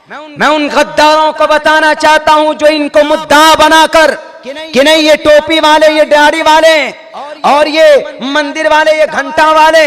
मैं उन गद्दारों को बताना चाहता हूं जो इनको मुद्दा बनाकर कि नहीं ये टोपी वाले, ये दाढ़ी वाले और ये मंदिर वाले, ये घंटा वाले,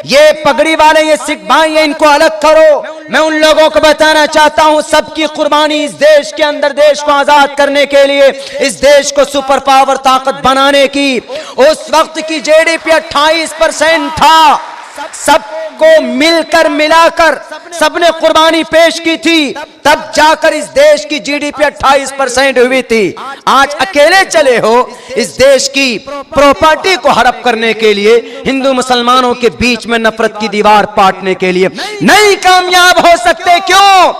ये पगड़ी वाले, ये सिख भाई, ये इनको अलग करो। मैं उन लोगों को बताना चाहता हूं सबकी कुर्बानी इस देश के अंदर देश को आजाद करने के लिए, इस देश को सुपर पावर ताकत बनाने की। उस वक्त की जीडीपी 28% था। सबको मिलकर मिलाकर सबने कुर्बानी पेश की थी, तब जाकर इस देश की जीडीपी 28% हुई थी। आज अकेले चले हो इस देश की प्रॉपर्टी को हड़प करने के लिए, हिंदू मुसलमानों के बीच में नफरत की दीवार पाटने के लिए। नहीं कामयाब हो सकते। क्यों?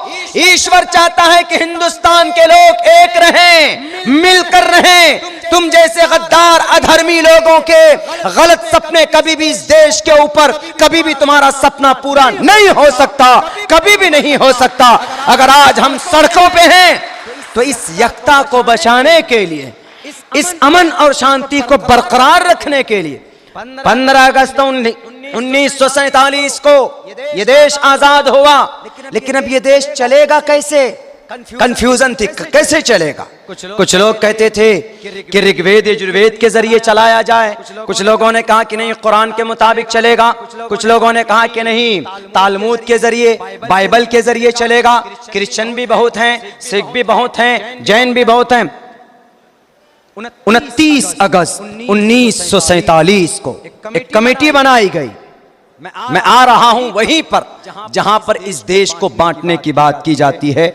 ईश्वर चाहता है कि हिंदुस्तान के लोग एक रहें, मिलकर रहें। तुम जैसे गद्दार अधर्मी लोगों के गलत सपने कभी भी इस देश के ऊपर, कभी भी तुम्हारा सपना पूरा नहीं हो सकता, कभी भी नहीं हो सकता। अगर आज हम सड़कों पे हैं तो इस यकता को बचाने के लिए, इस अमन और शांति को बरकरार रखने के लिए 15 अगस्त 1947 को यह देश आजाद हुआ। लेकिन अब यह देश चलेगा कैसे? कंफ्यूजन थी, कैसे चलेगा? कुछ लोग कहते थे कि ऋग्वेद यजुर्वेद के जरिए चलाया जाए, कुछ लोगों ने कहा कि नहीं कुरान के मुताबिक चलेगा, कुछ लोगों ने कहा कि नहीं तालमूद के जरिए, बाइबल के जरिए चलेगा। क्रिश्चियन भी बहुत हैं, सिख भी बहुत हैं, जैन भी बहुत हैं। 29 अगस्त 1947 को एक कमेटी बनाई गई। मैं आ रहा हूं वहीं पर जहां पर इस देश को बांटने की बात की जाती है।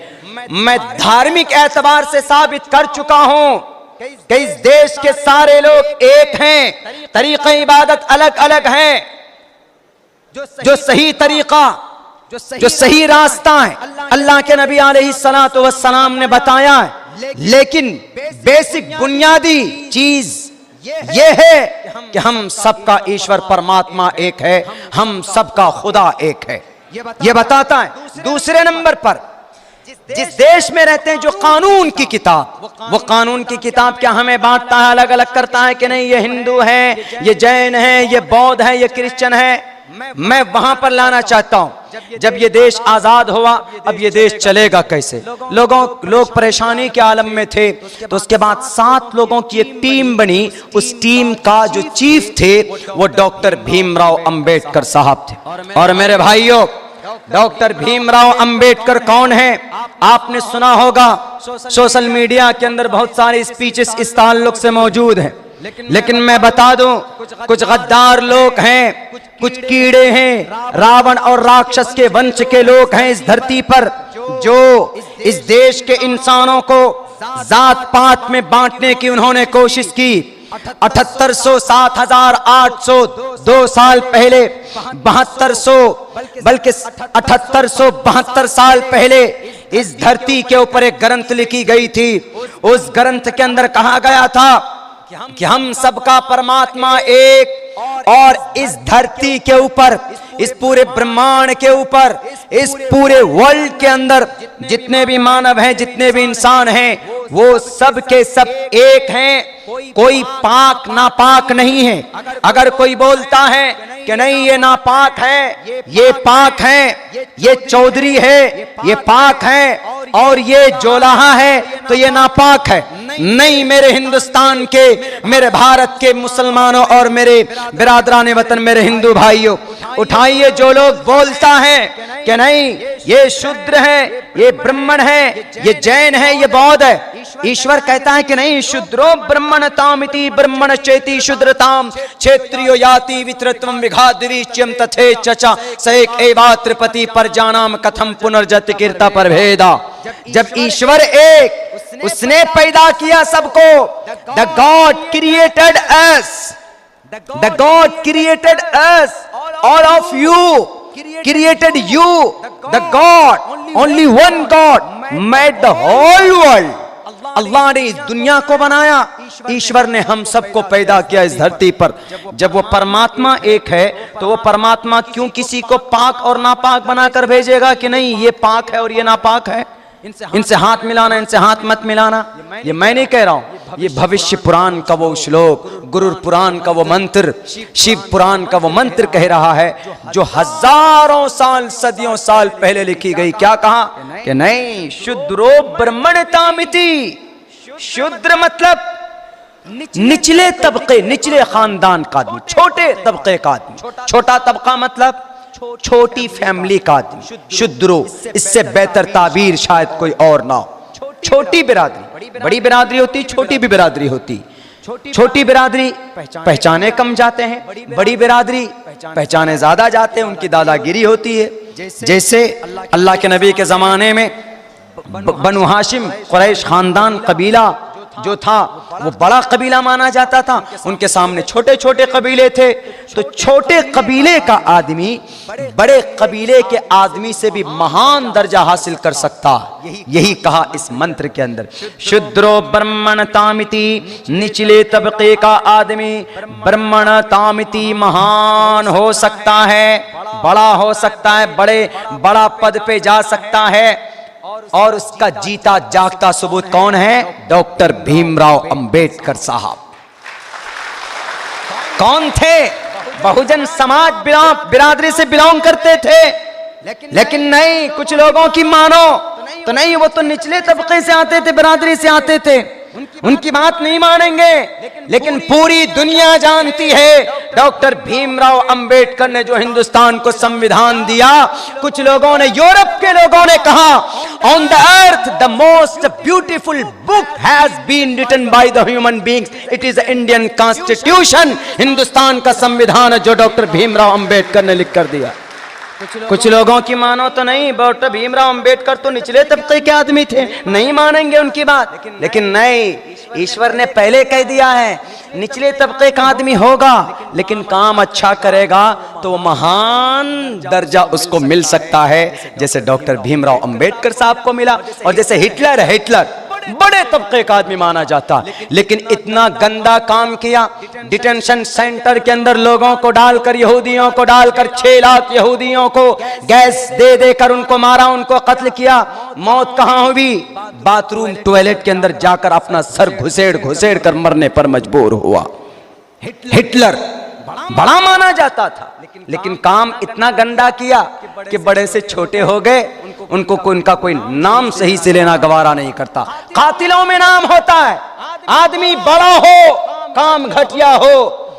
मैं धार्मिक एतबार से साबित कर चुका हूं कि इस देश के सारे लोग एक हैं, तरीक़े इबादत अलग अलग हैं। जो सही तरीका, जो सही रास्ता है अल्लाह के नबी अलैहिस्सलातु वस्सलाम ने बताया है। लेकिन बेसिक बुनियादी चीज ये है कि हम सबका ईश्वर परमात्मा एक है, हम सबका खुदा एक है, ये बताता है। दूसरे नंबर पर जिस देश में रहते हैं जो कानून की किताब, वो कानून की किताब क्या हमें बांटता है, अलग अलग करता है कि नहीं ये हिंदू है, ये जैन है, ये बौद्ध है, ये क्रिश्चियन है। मैं वहां पर लाना चाहता हूं जब ये देश आजाद हुआ, अब ये देश चलेगा कैसे? लोग परेशानी के आलम में थे। तो उसके बाद 7 लोगों की एक टीम बनी। उस टीम का जो चीफ थे वो डॉक्टर भीमराव अंबेडकर साहब थे। और मेरे भाइयों, डॉक्टर भीमराव अंबेडकर कौन है? आपने सुना होगा, सोशल मीडिया के अंदर बहुत सारे स्पीचेस इस ताल्लुक से मौजूद हैं। लेकिन मैं बता दूं, कुछ गद्दार लोग हैं, कुछ कीड़े हैं, रावण और राक्षस के वंश के लोग हैं इस धरती पर, जो इस देश के इंसानों को जात पात में बांटने की उन्होंने कोशिश की। 7800 7800 2 साल पहले 7200 बल्कि 7872 साल पहले इस धरती के ऊपर एक ग्रंथ लिखी गई थी। उस ग्रंथ के अंदर कहा गया था कि हम सबका परमात्मा एक, और इस धरती के ऊपर, इस पूरे ब्रह्मांड के ऊपर, इस पूरे वर्ल्ड के अंदर जितने भी मानव हैं, जितने भी इंसान हैं, वो सब के सब एक हैं। कोई पाक नापाक नहीं है। अगर कोई बोलता है कि नहीं ये नापाक है, ये पाक है, ये चौधरी है, ये पाक है, और ये जोलाहा है तो ये नापाक है, नहीं मेरे हिंदुस्तान के, मेरे भारत के मुसलमानों और मेरे बिरादरान वतन, मेरे हिंदू भाइयों, उठाइए जो लोग बोलता है कि नहीं ये शूद्र है, ये ब्राह्मण है, ये जैन है, ये बौद्ध है। ईश्वर कहता है कि नहीं शूद्रो ब्रह्मणतामिति ब्रह्मण चेति शूद्रताम क्षेत्रियो याति वित्रत्वम विघाद्रीच्यम तथे चचा सएक एवात्रपति परजानाम कथम पुनर्जत कीर्ता पर भेदा। जब ईश्वर एक, उसने पैदा किया सबको। The God created us, the God created us, all of you created you, the God, only one God made the whole world। अल्लाह ने इस दुनिया को बनाया, ईश्वर ने हम सबको पैदा किया इस धरती पर। जब वो परमात्मा एक है तो वो परमात्मा क्यों किसी को पाक और नापाक बनाकर भेजेगा कि नहीं ये पाक है और ये नापाक है? इनसे हाथ मिलाना, इनसे हाथ मत मिलाना, ये मैं नहीं कह रहा हूं, ये भविष्य पुराण का वो श्लोक, गुरु पुराण का वो मंत्र, शिव पुराण का वो मंत्र कह रहा है जो हजारों साल सदियों साल पहले लिखी गई। क्या कहा कि नहीं, शूद्रो ब्रह्मणतामिति। शूद्र मतलब निचले तबके, निचले खानदान का आदमी, छोटे तबके का आदमी। छोटा तबका मतलब छोटी फैमिली का आदमी, शूद्रो। इससे बेहतर ताबीर शायद कोई और ना हो। छोटी बिरादरी, बड़ी बिरादरी होती, छोटी भी बिरादरी होती। छोटी बिरादरी पहचाने कम जाते हैं, बड़ी बिरादरी पहचाने ज्यादा जाते हैं, उनकी दादागिरी होती है। जैसे अल्लाह के नबी के जमाने में बनु हाशिम कुरैश खानदान कबीला जो था वो बड़ा कबीला माना जाता था, उनके सामने छोटे छोटे कबीले थे। तो छोटे कबीले का आदमी बड़े कबीले के आदमी से भी महान दर्जा हासिल कर सकता। यही कहा इस मंत्र के अंदर, शूद्रो ब्रह्मणतामिति। निचले तबके का आदमी ब्रह्मणतामिति महान हो सकता है, बड़ा हो सकता है, बड़ा पद पे जा सकता है। और उसका जीता जागता सबूत कौन है? डॉक्टर भीमराव अंबेडकर साहब। कौन थे? बहुजन समाज बिरादरी से बिलोंग करते थे, लेकिन नहीं, कुछ लोगों की मानो तो नहीं, वो तो निचले तबके से आते थे, बिरादरी से आते थे, उनकी बात नहीं मानेंगे। लेकिन पूरी दुनिया जानती है डॉक्टर भीमराव अंबेडकर ने जो हिंदुस्तान को संविधान दिया, कुछ लोगों ने, यूरोप के लोगों ने कहा, on the earth the most beautiful book has been written by the human beings, it is Indian constitution. Hindustan का संविधान जो डॉक्टर भीमराव अंबेडकर ने लिख कर दिया। कुछ लोगों की मानो तो नहीं, डॉक्टर भीमराव अंबेडकर तो निचले तबके के आदमी थे, नहीं मानेंगे उनकी बात। लेकिन नहीं, ईश्वर ने पहले कह दिया है निचले तबके का आदमी होगा, लेकिन काम अच्छा करेगा तो महान दर्जा उसको मिल सकता है, जैसे डॉक्टर भीमराव अंबेडकर साहब को मिला। और जैसे हिटलर बड़े तबके का आदमी माना जाता, लेकिन इतना गंदा काम किया, डिटेंशन सेंटर के अंदर लोगों को डालकर, यहूदियों को डालकर, 6 लाख यहूदियों को गैस दे देकर उनको मारा, उनको कत्ल किया। मौत कहां हुई? बाथरूम टॉयलेट के अंदर जाकर अपना सर घुसेड़ कर मरने पर मजबूर हुआ। हिटलर बड़ा माना जाता था, लेकिन काम इतना गंदा किया कि बड़े से छोटे हो गए, उनका कोई नाम सही से लेना गवारा नहीं करता। कातिलों में नाम होता है, आदमी बड़ा हो, काम घटिया हो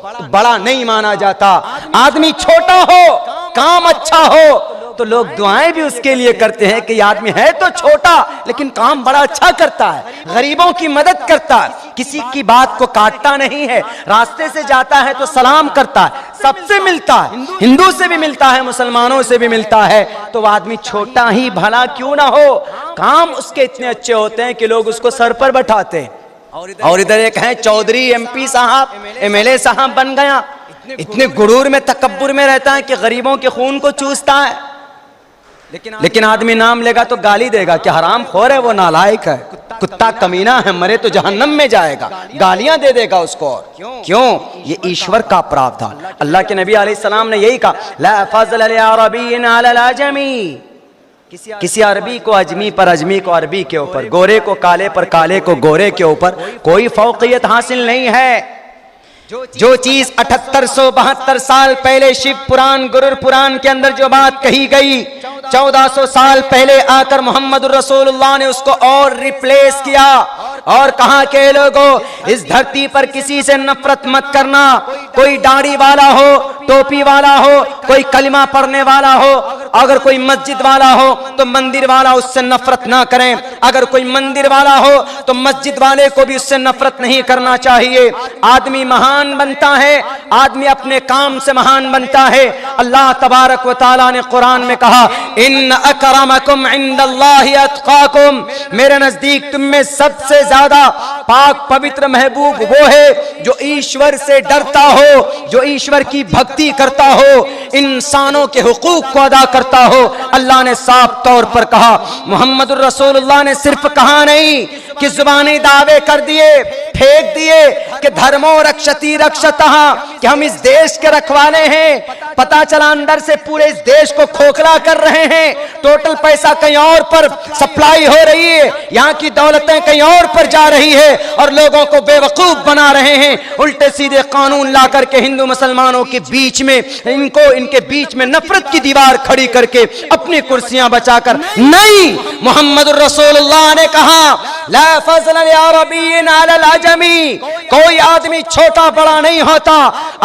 तो बड़ा नहीं माना जाता, आदमी छोटा हो, काम अच्छा हो तो लोग दुआएं भी उसके लिए करते हैं कि आदमी है तो छोटा लेकिन काम बड़ा अच्छा करता है, गरीबों की मदद करता है, किसी की बात को काटता नहीं है, रास्ते से जाता है तो सलाम करता है, सबसे मिलता है, हिंदू से भी मिलता है, मुसलमानों से भी मिलता है। तो आदमी छोटा ही भला क्यों ना हो, काम उसके इतने अच्छे होते हैं कि लोग उसको सर पर बैठाते हैं। और इधर एक है चौधरी, एमपी साहब, एमएलए साहब बन गया, इतने गुरूर में, तकब्बुर में रहता है कि गरीबों के खून को चूसता है। लेकिन आदमी नाम लेगा तो गाली देगा कि हराम खोर है, वो नालायक है, कुत्ता कमीना है, मरे तो जहन्नम में जाएगा, गालियां दे देगा उसको। और क्यों? ये ईश्वर का प्रावधान। अल्लाह के नबी अलैहि सलाम ने यही कहा, ला फज़ल लिअरबिय्यिन अलल अजमी, किसी अरबी को अजमी पर, अजमी को अरबी के ऊपर, गोरे को काले पर, काले को गोरे के ऊपर कोई फौकियत हासिल नहीं है। जो चीज 7872 साल पहले शिव पुराण, गुरु पुराण के अंदर जो बात कही गई, 1400 साल पहले आकर मोहम्मद रसूलुल्लाह ने उसको और रिप्लेस किया और कहा कि लोगों, इस धरती पर किसी से नफरत मत करना, कोई दाढ़ी वाला हो, टोपी वाला हो, कोई कलिमा पढ़ने वाला हो, अगर कोई मस्जिद वाला हो तो मंदिर वाला उससे नफरत ना करें, अगर कोई मंदिर वाला हो तो मस्जिद वाले को भी उससे नफरत नहीं करना चाहिए। आदमी महान बनता है, आदमी अपने काम से महान बनता है। अल्लाह तबारक व तआला ने कुरान में कहा, इन अकरमकुम इंदल्लाहि अत्काकुम, मेरे नजदीक तुम में सबसे ज्यादा पाक पवित्र महबूब वो है जो ईश्वर से डरता हो, जो ईश्वर की भक्ति करता हो, इंसानों के हुकूक को अदा करता हो। अल्लाह ने साफ तौर पर कहा, मोहम्मद रसूलुल्लाह ने सिर्फ कहा नहीं कि जुबानी दावे कर दिए, फेंक दिए कि धर्मो रक्षति रक्षतः, कि हम इस देश के रखवाले हैं। पता चला अंदर से पूरे इस देश को खोखला कर रहे हैं। टोटल पैसा कहीं और पर सप्लाई हो रही है, यहाँ की दौलतें कहीं और पर जा रही है और लोगों को बेवकूफ बना रहे हैं। उल्टे सीधे कानून ला करके हिंदू मुसलमानों के बीच में इनके बीच में नफरत की दीवार खड़ी करके अपनी कुर्सियां बचाकर। नहीं, मोहम्मद रसूलुल्लाह ने कहा ला फज़ल लिअरबिय्यिन अलल अजमी, कोई आदमी छोटा बड़ा नहीं होता।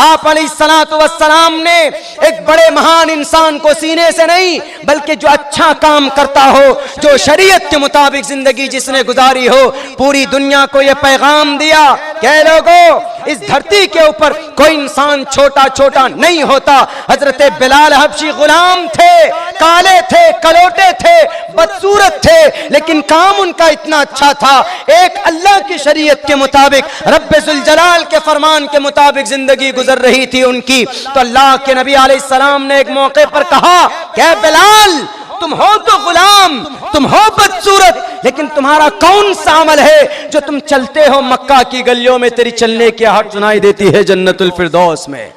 आप अलैहिस्सलातु वस्सलाम ने एक बड़े महान इंसान को सीने से नहीं, बल्कि जो अच्छा काम करता हो, जो शरीयत के मुताबिक जिंदगी जिसने गुजारी हो, पूरी दुनिया को यह पैगाम दिया कि लोगों, इस धरती के ऊपर कोई इंसान छोटा छोटा नहीं होता। हजरत बिलाल हबशी गुलाम थे, काले थे, कलोटे थे, बदसूरत थे, लेकिन काम उनका इतना अच्छा था। एक अल्लाह की शरीयत के मुताबिक, रब्बे जुल जलाल के फरमान के मुताबिक जिंदगी गुजर रही थी उनकी। तो अल्लाह के नबी अलैहिस्सलाम ने एक मौके पर कहा कि बिलाल, तुम हो तो गुलाम, तुम हो बदसूरत, लेकिन तुम्हारा कौन सा अमल है जो तुम चलते हो मक्का की गलियों में तेरी चलने की आहट सुनाई देती है जन्नतुल फिरदौस में।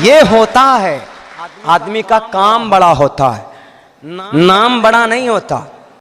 ये होता है, आदमी का काम बड़ा होता है, नाम बड़ा नहीं होता।